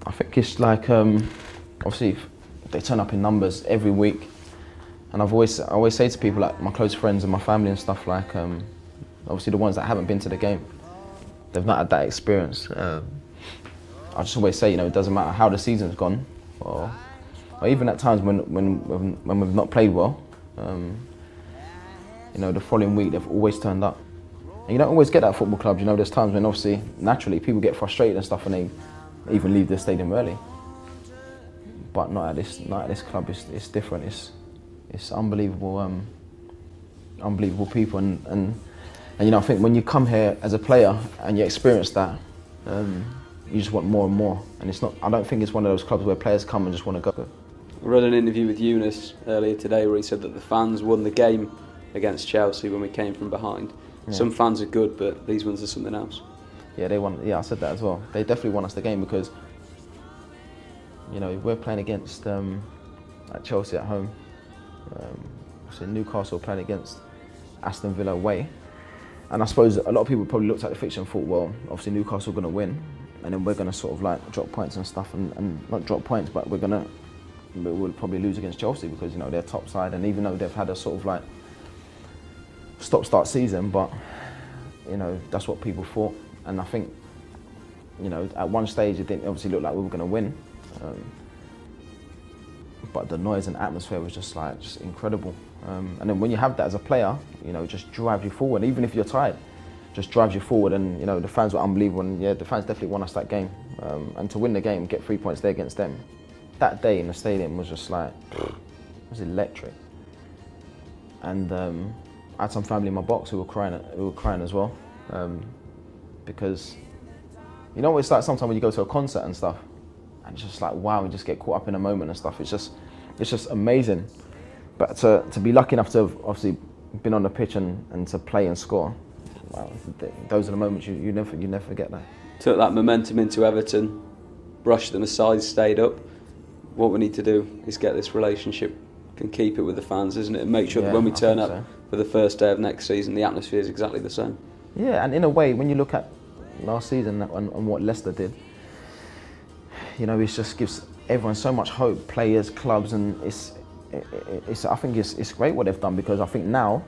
I think it's like obviously they turn up in numbers every week, and I always say to people, like my close friends and my family and stuff, like obviously the ones that haven't been to the game, they've not had that experience. I just always say, it doesn't matter how the season's gone, or even at times when we've not played well, the following week they've always turned up. And you don't always get that at football clubs. There's times when obviously naturally people get frustrated and stuff, and they even leave the stadium early. But not at this club. It's different. It's unbelievable, unbelievable people, and I think when you come here as a player and you experience that, you just want more and more. And it's not. I don't think it's one of those clubs where players come and just want to go. I read an interview with Eunice earlier today where he said that the fans won the game against Chelsea when we came from behind. Yeah. Some fans are good, but these ones are something else. Yeah, they won. Yeah, I said that as well. They definitely won us the game because, we're playing against at Chelsea at home. So Newcastle playing against Aston Villa away. And I suppose a lot of people probably looked at the fixture and thought, well, obviously Newcastle are going to win, and then we're going to sort of like drop points and stuff, and not drop points, but we'll probably lose against Chelsea because they're top side, and even though they've had a sort of like stop-start season, but that's what people thought. And I think at one stage it didn't obviously look like we were going to win, but the noise and atmosphere was just incredible. And then when you have that as a player, it just drives you forward. Even if you're tired, just drives you forward. And the fans were unbelievable. And yeah, the fans definitely won us that game. And to win the game, get 3 points there against them, that day in the stadium was just it was electric. And I had some family in my box who were crying as well, because it's like sometimes when you go to a concert and stuff, and it's just like wow, and just get caught up in a moment and stuff. It's just amazing. But to be lucky enough to have obviously been on the pitch and to play and score, wow, those are the moments you never forget that. Took that momentum into Everton, brushed them aside, stayed up. What we need to do is get this relationship and keep it with the fans, isn't it? And make sure that when we turn up for the first day of next season, the atmosphere is exactly the same. Yeah, and in a way, when you look at last season and what Leicester did, it just gives everyone so much hope, players, clubs, and I think it's great what they've done, because I think now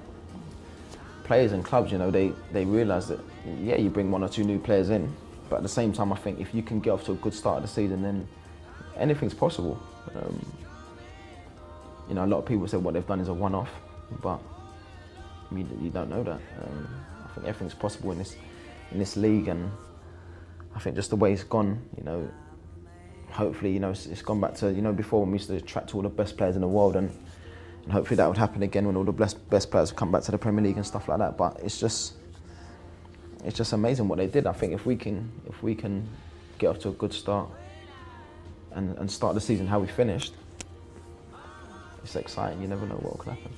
players and clubs, they realise that you bring 1 or 2 new players in, but at the same time I think if you can get off to a good start of the season, then anything's possible. A lot of people say what they've done is a one-off, but you don't know that. I think everything's possible in this league, and I think just the way it's gone, hopefully, it's gone back to, before when we used to attract all the best players in the world, and hopefully that would happen again when all the best players come back to the Premier League and stuff like that. But it's just amazing what they did. I think if we can get off to a good start and start the season how we finished, it's exciting. You never know what could happen.